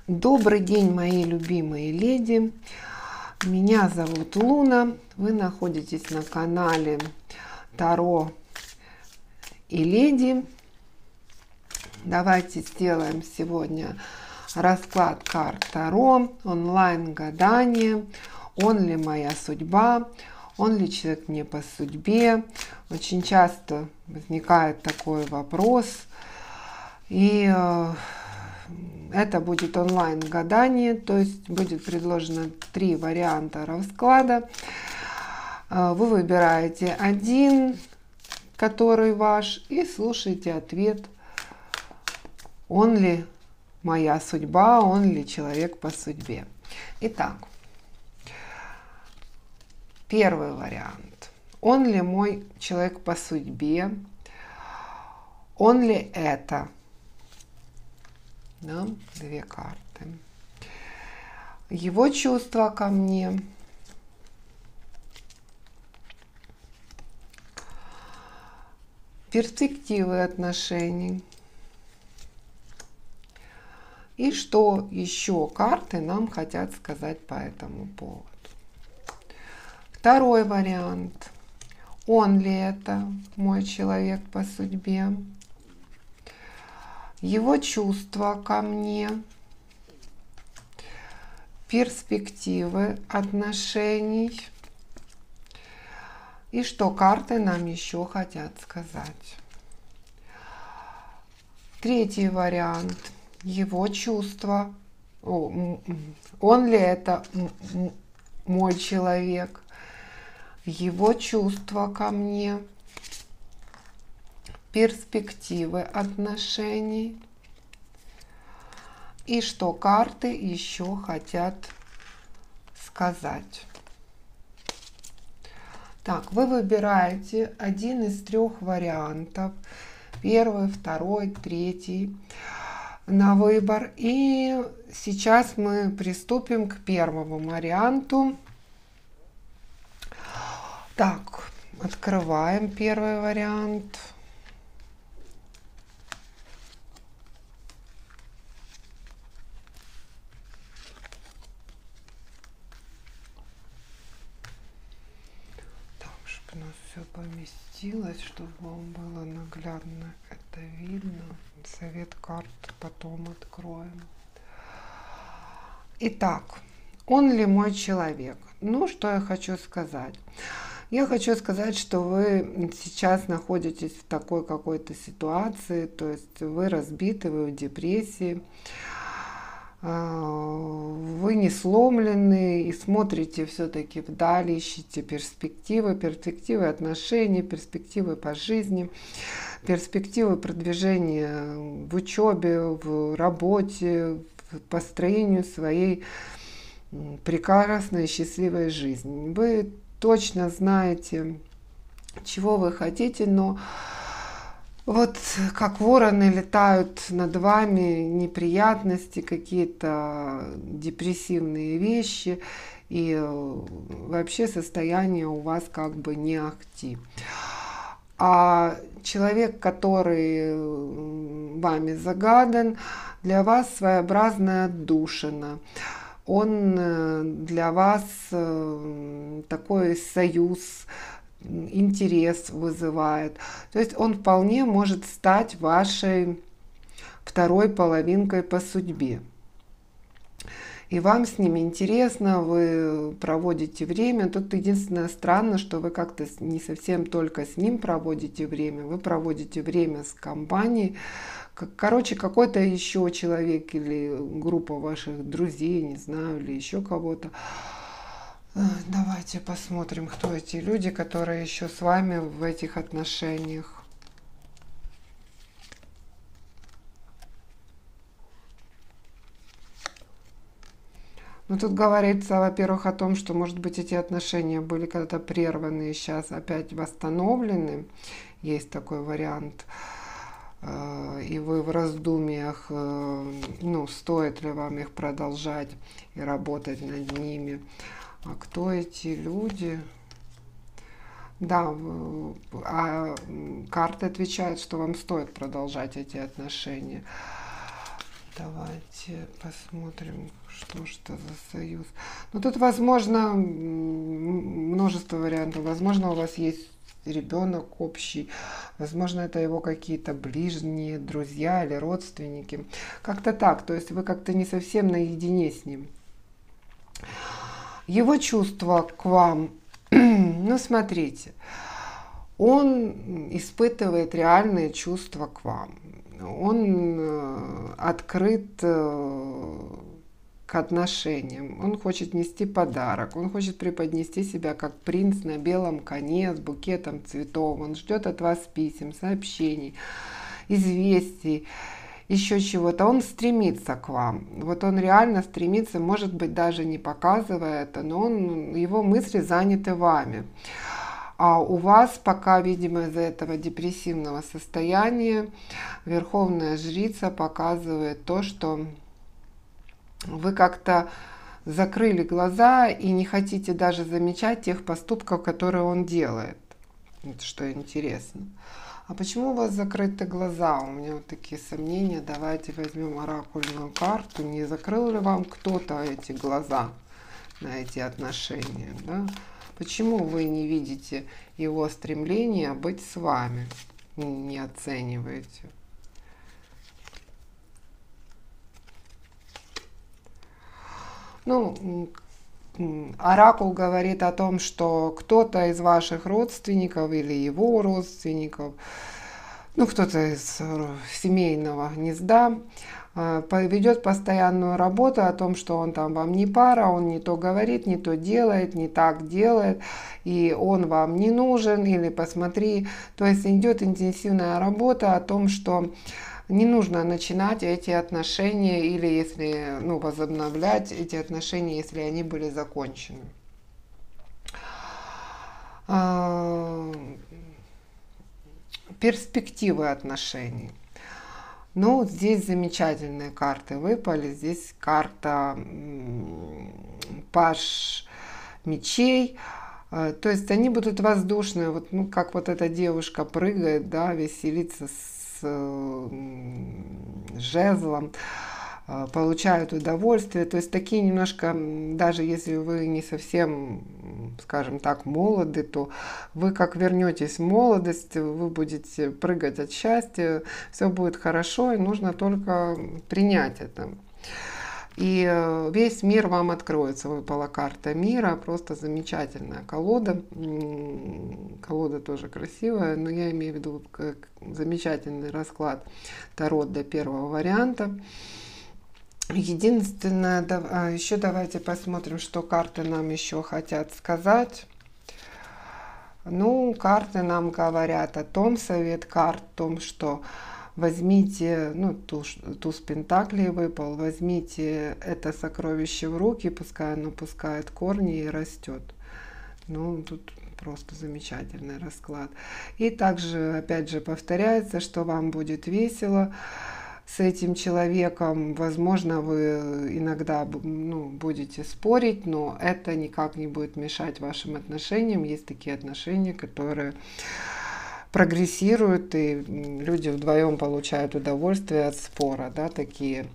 Добрый день, мои любимые леди. Меня зовут Луна. Вы находитесь на канале Таро и Леди. Давайте сделаем сегодня расклад карт Таро, онлайн гадание. Он ли моя судьба? Он ли человек мне по судьбе? Очень часто возникает такой вопрос. И это будет онлайн гадание, то есть будет предложено 3 варианта расклада. Вы выбираете один, который ваш, и слушаете ответ. Он ли моя судьба, он ли человек по судьбе. Итак, первый вариант. Он ли мой человек по судьбе? Он ли это? Да, 2 карты. Его чувства ко мне. Перспективы отношений. И что еще карты нам хотят сказать по этому поводу. Второй вариант. Он ли это мой человек по судьбе? Его чувства ко мне, перспективы отношений и что карты нам еще хотят сказать. Третий вариант. Его чувства. Он ли это мой человек? Его чувства ко мне. Перспективы отношений и что карты еще хотят сказать. Так, вы выбираете один из 3 вариантов, первый, второй, третий на выбор. И сейчас мы приступим к первому варианту. Так, открываем первый вариант. У нас все поместилось, чтобы вам было наглядно это видно. Совет карт потом откроем. Итак, он ли мой человек? Ну, что я хочу сказать? Я хочу сказать, что вы сейчас находитесь в такой какой-то ситуации, то есть вы разбиты, вы в депрессии. Вы не сломлены и смотрите все-таки вдали, ищите перспективы отношений, перспективы по жизни, перспективы продвижения в учебе, в работе, в построению своей прекрасной и счастливой жизни. Вы точно знаете, чего вы хотите, но вот как вороны летают над вами неприятности, какие-то депрессивные вещи, и вообще состояние у вас как бы не ахти. А человек, который вами загадан, для вас своеобразная отдушина. Он для вас такой союз, интерес вызывает. То есть он вполне может стать вашей второй половинкой по судьбе. И вам с ним интересно, вы проводите время. Тут единственное странно, что вы как-то не совсем только с ним проводите время, вы проводите время с компанией. Короче, какой-то еще человек или группа ваших друзей, не знаю, или еще кого-то. Давайте посмотрим, кто эти люди, которые еще с вами в этих отношениях. Ну, тут говорится, во-первых, о том, что, может быть, эти отношения были когда-то прерваны и сейчас опять восстановлены. Есть такой вариант. И вы в раздумьях, ну, стоит ли вам их продолжать и работать над ними. А кто эти люди? Да, карты отвечают, что вам стоит продолжать эти отношения. Давайте посмотрим, что ж это за союз. Ну, тут, возможно, множество вариантов. Возможно, у вас есть ребенок общий. Возможно, это его какие-то ближние, друзья или родственники. Как-то так. То есть вы как-то не совсем наедине с ним. Его чувства к вам, ну, смотрите, он испытывает реальные чувства к вам. Он открыт к отношениям, он хочет нести подарок, он хочет преподнести себя как принц на белом коне с букетом цветов, он ждет от вас писем, сообщений, известий, еще чего-то. Он стремится к вам. Вот он реально стремится, может быть, даже не показывая это, но его мысли заняты вами. А у вас пока, видимо, из-за этого депрессивного состояния Верховная Жрица показывает то, что вы как-то закрыли глаза и не хотите даже замечать тех поступков, которые он делает. Это что интересно. А почему у вас закрыты глаза? У меня вот такие сомнения. Давайте возьмем оракульную карту. Не закрыл ли вам кто-то эти глаза на эти отношения? Да? Почему вы не видите его стремления быть с вами? Не оцениваете? Ну, оракул говорит о том, что кто-то из ваших родственников или его родственников, ну, кто-то из семейного гнезда, ведет постоянную работу о том, что он там вам не пара, он не то говорит, не то делает, не так делает, и он вам не нужен, или посмотри. То есть идет интенсивная работа о том, что не нужно начинать эти отношения или если, ну, возобновлять эти отношения, если они были закончены. Перспективы отношений. Ну, здесь замечательные карты выпали. Здесь карта Паж мечей. То есть они будут воздушные, вот, ну, как вот эта девушка прыгает, да, веселится с жезлом, получают удовольствие. То есть такие немножко, даже если вы не совсем, скажем так, молоды, то вы как вернетесь в молодость, вы будете прыгать от счастья, все будет хорошо, и нужно только принять это. И весь мир вам откроется. Выпала карта мира, просто замечательная колода. Колода тоже красивая, но я имею в виду как замечательный расклад Таро для первого варианта. Единственное, еще давайте посмотрим, что карты нам еще хотят сказать. Ну, карты нам говорят о том, совет карт о том, что возьмите, ну, туз пентаклей выпал, возьмите это сокровище в руки, пускай оно пускает корни и растет. Ну, тут просто замечательный расклад. И также, опять же, повторяется, что вам будет весело с этим человеком. Возможно, вы иногда, ну, будете спорить, но это никак не будет мешать вашим отношениям. Есть такие отношения, которые прогрессируют, и люди вдвоем получают удовольствие от спора, да, такие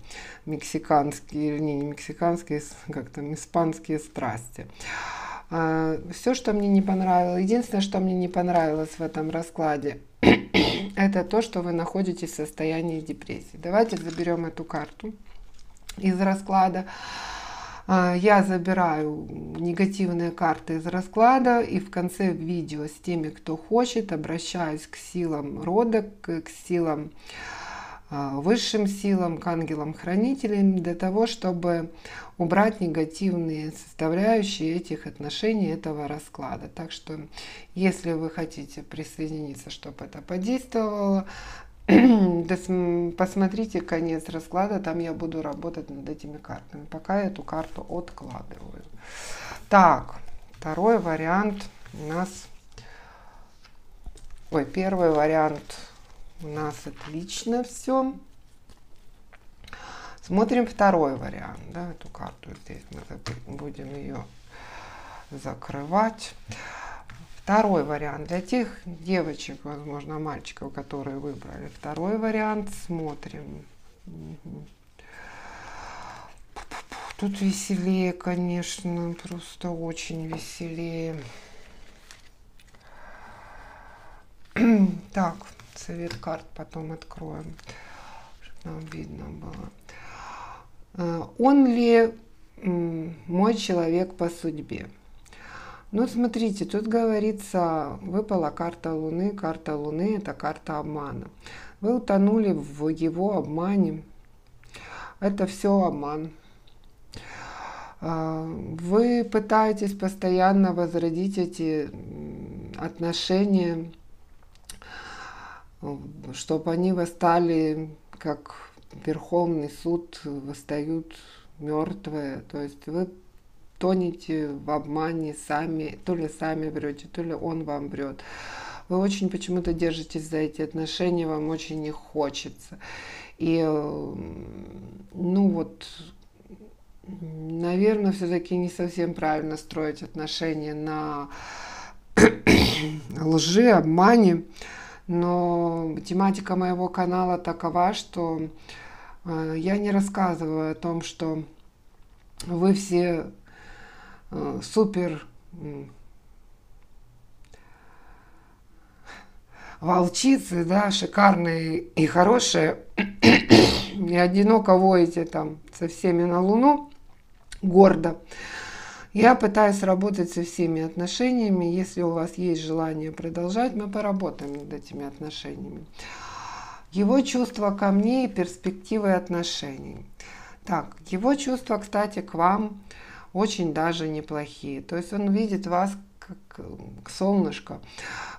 мексиканские, не мексиканские, как там, испанские страсти. Все, что мне не понравилось, единственное, что мне не понравилось в этом раскладе, это то, что вы находитесь в состоянии депрессии. Давайте заберем эту карту из расклада. Я забираю негативные карты из расклада, и в конце видео с теми, кто хочет, обращаюсь к силам рода, к силам, высшим силам, к ангелам-хранителям, для того, чтобы убрать негативные составляющие этих отношений, этого расклада. Так что, если вы хотите присоединиться, чтобы это подействовало, посмотрите конец расклада, там я буду работать над этими картами. Пока я эту карту откладываю. Так, второй вариант у нас... Ой, первый вариант у нас отлично все. Смотрим второй вариант. Да, эту карту здесь мы будем ее закрывать. Второй вариант для тех девочек, возможно, мальчиков, которые выбрали второй вариант. Смотрим. Тут веселее, конечно, просто очень веселее. Так, совет карт потом откроем, чтобы нам видно было. Он ли мой человек по судьбе? Ну, смотрите, тут говорится, выпала карта Луны. Карта Луны – это карта обмана. Вы утонули в его обмане. Это все обман. Вы пытаетесь постоянно возродить эти отношения, чтобы они восстали, как Верховный суд восстают мертвые. То есть вы тонете в обмане сами, то ли сами врете, то ли он вам врет. Вы очень почему-то держитесь за эти отношения, вам очень не хочется. И, ну вот, наверное, все-таки не совсем правильно строить отношения на лжи, обмане. Но тематика моего канала такова, что я не рассказываю о том, что вы все супер волчицы, да, шикарные и хорошие, и одиноко воете там со всеми на Луну, гордо. Я пытаюсь работать со всеми отношениями. Если у вас есть желание продолжать, мы поработаем над этими отношениями. Его чувства ко мне и перспективы отношений. Так, его чувства, кстати, к вам очень даже неплохие. То есть он видит вас как солнышко,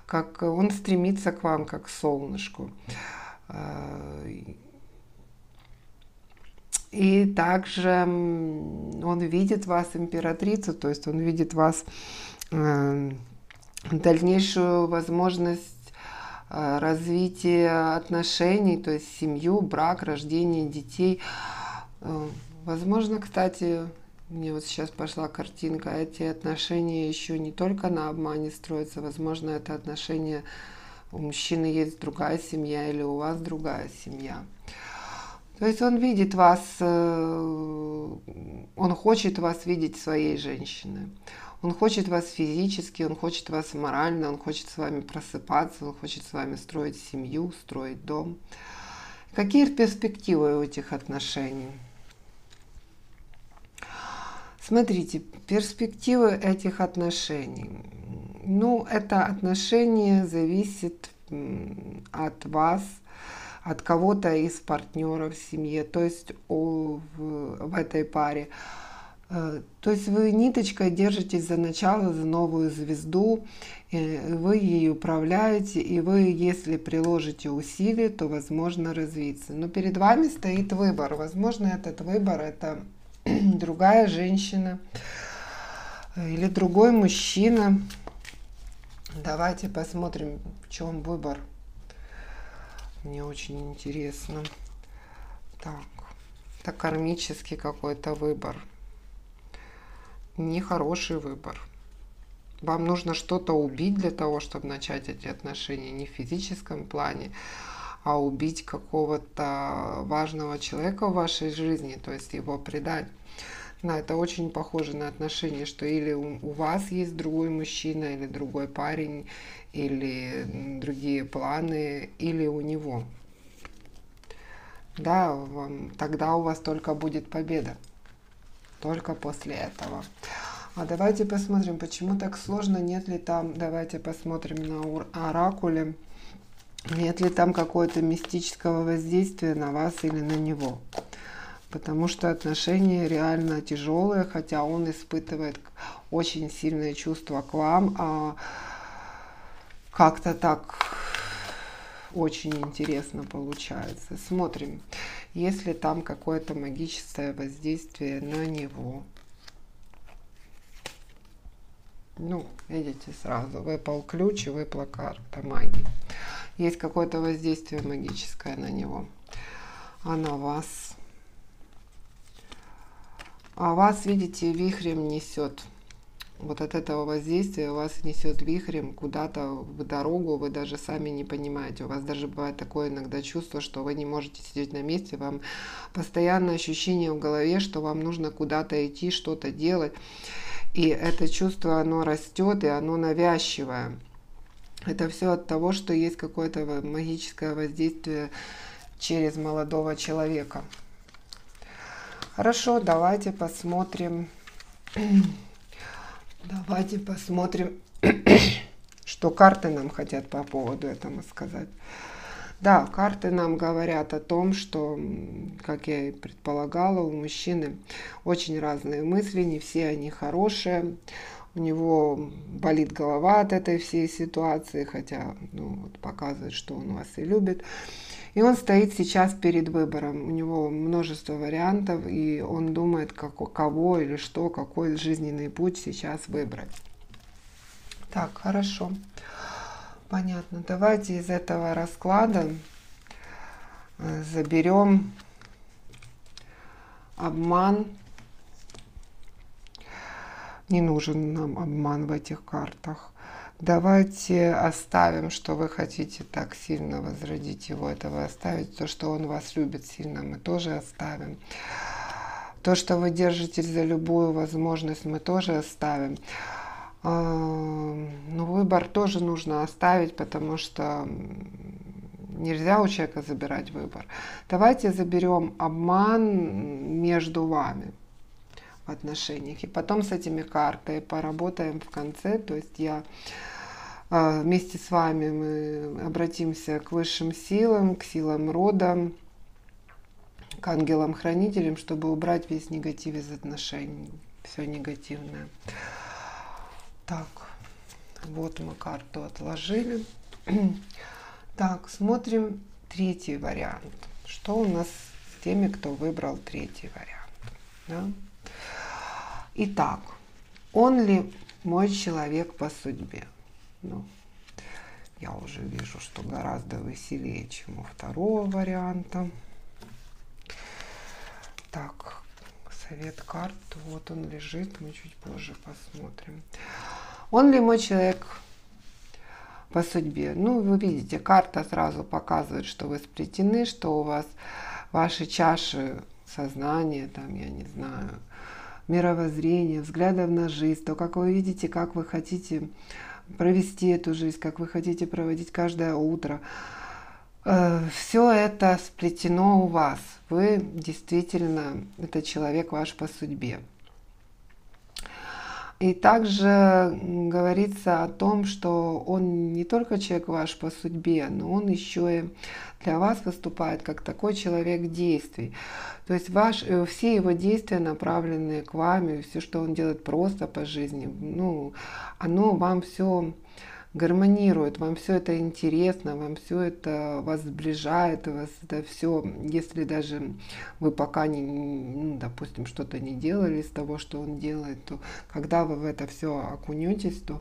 как он стремится к вам как к солнышку. И также он видит вас императрицу, то есть он видит вас дальнейшую возможность развития отношений, то есть семью, брак, рождение детей. Возможно, кстати, мне вот сейчас пошла картинка, эти отношения еще не только на обмане строятся, возможно, это отношения, у мужчины есть другая семья или у вас другая семья. То есть он видит вас, он хочет вас видеть своей женщиной. Он хочет вас физически, он хочет вас морально, он хочет с вами просыпаться, он хочет с вами строить семью, строить дом. Какие перспективы у этих отношений? Смотрите, перспективы этих отношений. Ну, это отношение зависит от вас, от кого-то из партнеров в семье, то есть в этой паре. То есть вы ниточкой держитесь за начало, за новую звезду, вы ей управляете, и вы, если приложите усилия, то возможно развиться. Но перед вами стоит выбор. Возможно, этот выбор – это другая женщина или другой мужчина. Давайте посмотрим, в чем выбор. Мне очень интересно. Так, это кармический какой-то выбор. Нехороший выбор. Вам нужно что-то убить для того, чтобы начать эти отношения. Не в физическом плане, а убить какого-то важного человека в вашей жизни, то есть его предать. Да, это очень похоже на отношения, что или у вас есть другой мужчина, или другой парень, или другие планы, или у него. Да, тогда у вас только будет победа. Только после этого. А давайте посмотрим, почему так сложно, нет ли там, давайте посмотрим на оракуле, нет ли там какого-то мистического воздействия на вас или на него. Потому что отношения реально тяжелые, хотя он испытывает очень сильное чувство к вам, а как-то так очень интересно получается. Смотрим, есть ли там какое-то магическое воздействие на него. Ну, видите, сразу выпал ключ и выпала карта магии. Есть какое-то воздействие магическое на него. А на вас? А вас, видите, вихрем несет вот от этого воздействия вас несет вихрем куда-то в дорогу, вы даже сами не понимаете. У вас даже бывает такое иногда чувство, что вы не можете сидеть на месте, вам постоянное ощущение в голове, что вам нужно куда-то идти, что-то делать. И это чувство, оно растет, и оно навязчивое. Это все от того, что есть какое-то магическое воздействие через молодого человека. Хорошо, давайте посмотрим. Давайте посмотрим, что карты нам хотят по поводу этого сказать. Да, карты нам говорят о том, что, как я и предполагала, у мужчины очень разные мысли, не все они хорошие. У него болит голова от этой всей ситуации, хотя вот показывает, что он вас и любит. И он стоит сейчас перед выбором. У него множество вариантов, и он думает, кого или что, какой жизненный путь сейчас выбрать. Так, хорошо. Понятно. Давайте из этого расклада заберем обман. Не нужен нам обман в этих картах. Давайте оставим, что вы хотите так сильно возродить его, это вы оставите. То, что он вас любит сильно, мы тоже оставим. То, что вы держитесь за любую возможность, мы тоже оставим. Но выбор тоже нужно оставить, потому что нельзя у человека забирать выбор. Давайте заберем обман между вами в отношениях. И потом с этими картами поработаем в конце. То есть я вместе с вами мы обратимся к высшим силам, к силам рода, к ангелам-хранителям, чтобы убрать весь негатив из отношений, все негативное. Так, вот мы карту отложили. Так, смотрим третий вариант. Что у нас с теми, кто выбрал третий вариант? Да? Итак, он ли мой человек по судьбе? Ну, я уже вижу, что гораздо веселее, чем у второго варианта. Так, совет карт, вот он лежит, мы чуть позже посмотрим. Он ли мой человек по судьбе? Ну, вы видите, карта сразу показывает, что вы сплетены, что у вас ваши чаши сознания, там, я не знаю, мировоззрения, взглядов на жизнь, то, как вы видите, как вы хотите провести эту жизнь, как вы хотите проводить каждое утро. Все это сплетено у вас. Вы действительно, это человек ваш по судьбе. И также говорится о том, что он не только человек ваш по судьбе, но он еще и для вас выступает как такой человек действий. То есть все его действия, направленные к вам, все, что он делает просто по жизни, ну, оно вам все гармонирует, вам все это интересно, вам все это вас сближает, вас это все, если даже вы пока не, ну, допустим, что-то не делали из того, что он делает, то когда вы в это все окунетесь, то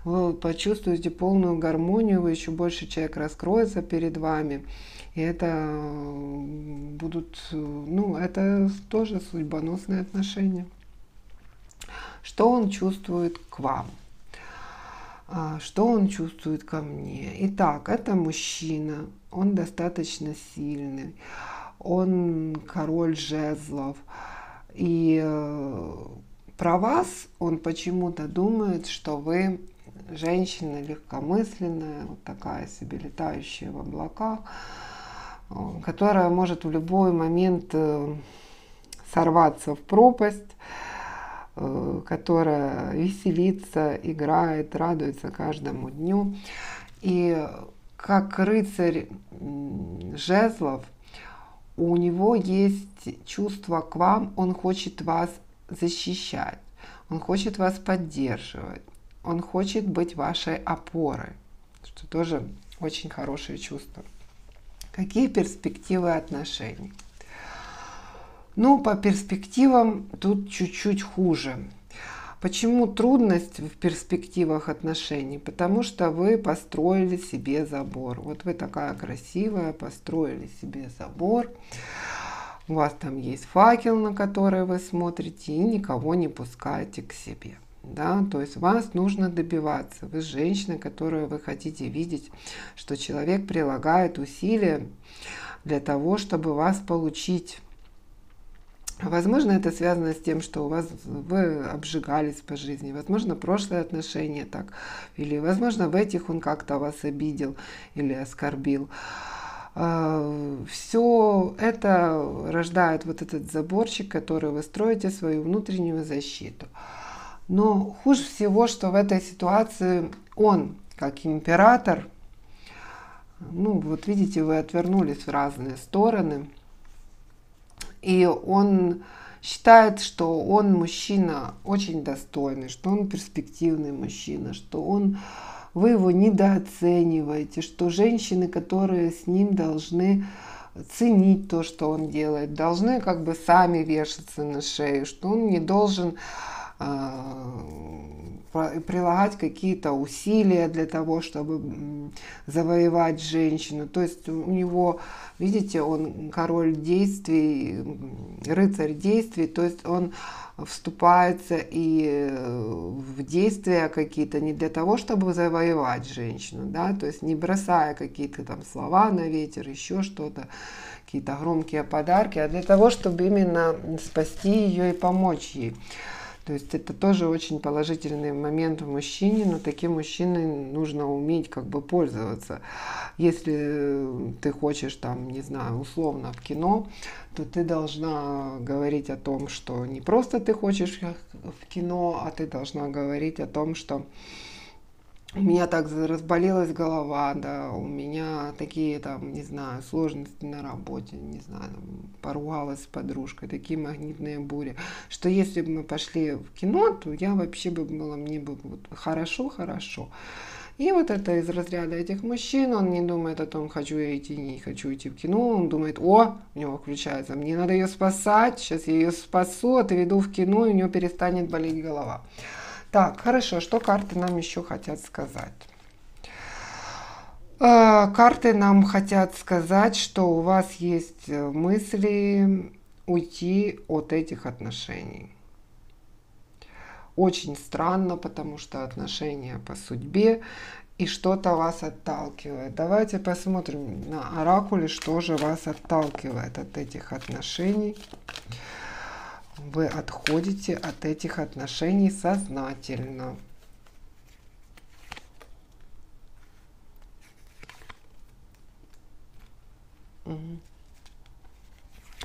вы почувствуете полную гармонию, вы еще больше человек раскроется перед вами, и это будут, ну, это тоже судьбоносные отношения. Что он чувствует к вам? Что он чувствует ко мне? Итак, это мужчина, он достаточно сильный, он король жезлов. И про вас он почему-то думает, что вы женщина легкомысленная, вот такая себе летающая в облаках, которая может в любой момент сорваться в пропасть, которая веселится, играет, радуется каждому дню. И как рыцарь жезлов, у него есть чувство к вам, он хочет вас защищать, он хочет вас поддерживать, он хочет быть вашей опорой, что тоже очень хорошее чувство. Какие перспективы отношений? Ну, по перспективам тут чуть-чуть хуже. Почему трудность в перспективах отношений? Потому что вы построили себе забор. Вот вы такая красивая, построили себе забор. У вас там есть факел, на который вы смотрите, и никого не пускаете к себе. Да, то есть вас нужно добиваться. Вы женщина, которую вы хотите видеть, что человек прилагает усилия для того, чтобы вас получить. Возможно, это связано с тем, что вы обжигались по жизни, возможно, прошлые отношения так, или, возможно, в этих он как-то вас обидел или оскорбил. Все это рождает вот этот заборчик, который вы строите, свою внутреннюю защиту. Но хуже всего, что в этой ситуации он, как император, ну вот видите, вы отвернулись в разные стороны, и он считает, что он мужчина очень достойный, что он перспективный мужчина, что вы его недооцениваете, что женщины, которые с ним должны ценить то, что он делает, должны как бы сами вешаться на шею, что он не должен прилагать какие-то усилия для того, чтобы завоевать женщину. То есть у него, видите, он король действий, рыцарь действий, то есть он вступается и в действия какие-то не для того, чтобы завоевать женщину, да, то есть не бросая какие-то там слова на ветер, еще что-то, какие-то громкие подарки, а для того, чтобы именно спасти ее и помочь ей. То есть это тоже очень положительный момент в мужчине, но таким мужчиной нужно уметь как бы пользоваться. Если ты хочешь там, не знаю, условно в кино, то ты должна говорить о том, что не просто ты хочешь в кино, а ты должна говорить о том, что у меня так разболелась голова, да, у меня такие там, не знаю, сложности на работе, не знаю, там, поругалась с подружкой, такие магнитные бури, что если бы мы пошли в кино, то я вообще бы было, мне бы вот хорошо. И вот это из разряда этих мужчин, он не думает о том, хочу я идти, не хочу идти в кино, он думает, у него включается, мне надо ее спасать, сейчас я ее спасу, отведу в кино, и у нее перестанет болеть голова. Так, хорошо, что карты нам еще хотят сказать? Карты нам хотят сказать, что у вас есть мысли уйти от этих отношений. Очень странно, потому что отношения по судьбе, и что-то вас отталкивает. Давайте посмотрим на оракуле, что же вас отталкивает от этих отношений. Вы отходите от этих отношений сознательно.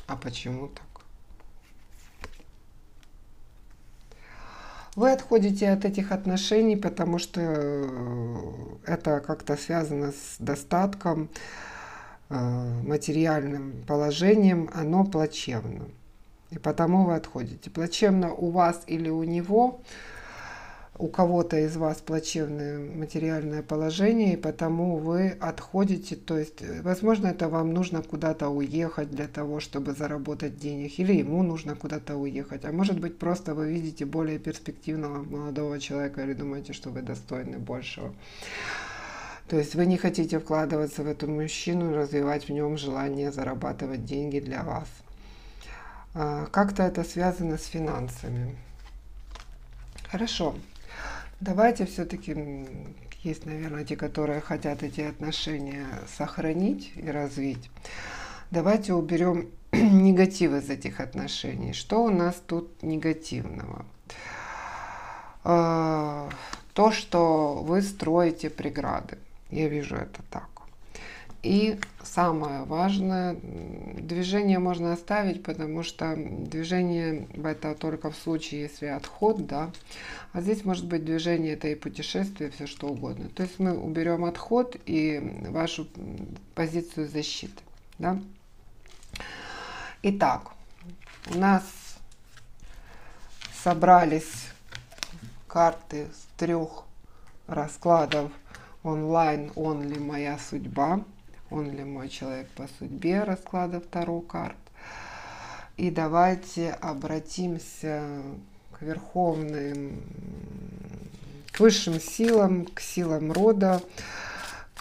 А почему так? Вы отходите от этих отношений, потому что это как-то связано с достатком, материальным положением, оно плачевно. И потому вы отходите. Плачевно у вас или у него, у кого-то из вас плачевное материальное положение, и потому вы отходите. То есть, возможно, это вам нужно куда-то уехать для того, чтобы заработать денег, или ему нужно куда-то уехать. А может быть, просто вы видите более перспективного молодого человека или думаете, что вы достойны большего. То есть вы не хотите вкладываться в эту мужчину, развивать в нем желание зарабатывать деньги для вас. Как-то это связано с финансами. Хорошо. Давайте все-таки, есть, наверное, те, которые хотят эти отношения сохранить и развить. Давайте уберем негатив из этих отношений. Что у нас тут негативного? То, что вы строите преграды. Я вижу это так. И самое важное, движение можно оставить, потому что движение это только в случае, если отход, да. А здесь может быть движение, это и путешествие, все что угодно. То есть мы уберем отход и вашу позицию защиты, да. Итак, у нас собрались карты с 3 раскладов онлайн, он ли моя судьба. Он ли мой человек по судьбе, раскладов Таро карт. И давайте обратимся к верховным, к высшим силам, к силам рода,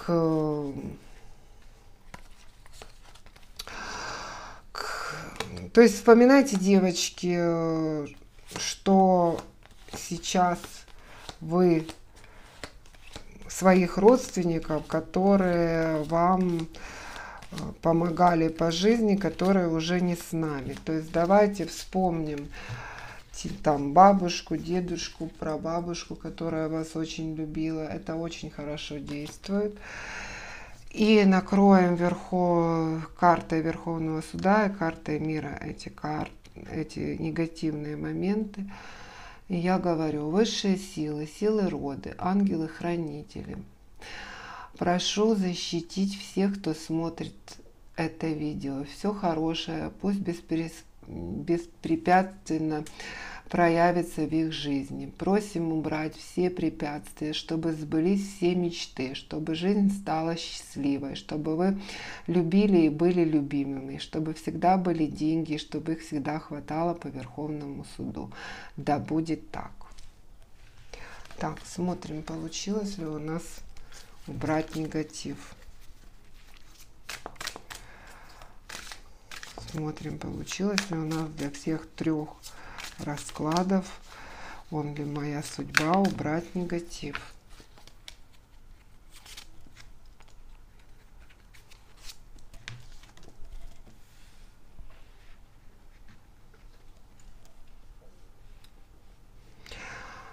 то есть вспоминайте, девочки, что сейчас вы своих родственников, которые вам помогали по жизни, которые уже не с нами. То есть давайте вспомним там бабушку, дедушку, прабабушку, которая вас очень любила. Это очень хорошо действует. И накроем картой Верховного Суда и картой мира эти негативные моменты. И я говорю: высшие силы, силы рода, ангелы-хранители, прошу защитить всех, кто смотрит это видео. Все хорошее пусть беспрепятственно проявится в их жизни. Просим убрать все препятствия, чтобы сбылись все мечты, чтобы жизнь стала счастливой, чтобы вы любили и были любимыми, чтобы всегда были деньги, чтобы их всегда хватало по Верховному суду. Да будет так. Так, смотрим, получилось ли у нас убрать негатив. Смотрим, получилось ли у нас для всех 3 раскладов «Он ли моя судьба» убрать негатив.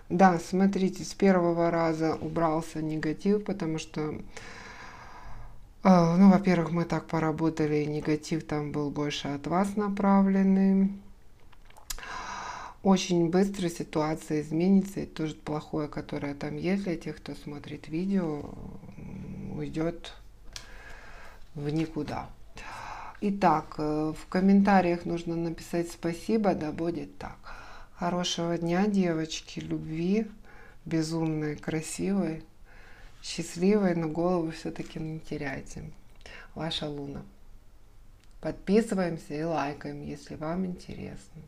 Да, смотрите, с первого раза убрался негатив, потому что, ну, во-первых, мы так поработали, и негатив там был больше от вас направленный. Очень быстро ситуация изменится, и тоже плохое, которое там есть для тех, кто смотрит видео, уйдет в никуда. Итак, в комментариях нужно написать спасибо, да будет так. Хорошего дня, девочки, любви, безумной, красивой, счастливой, но голову все-таки не теряйте. Ваша Луна. Подписываемся и лайкаем, если вам интересно.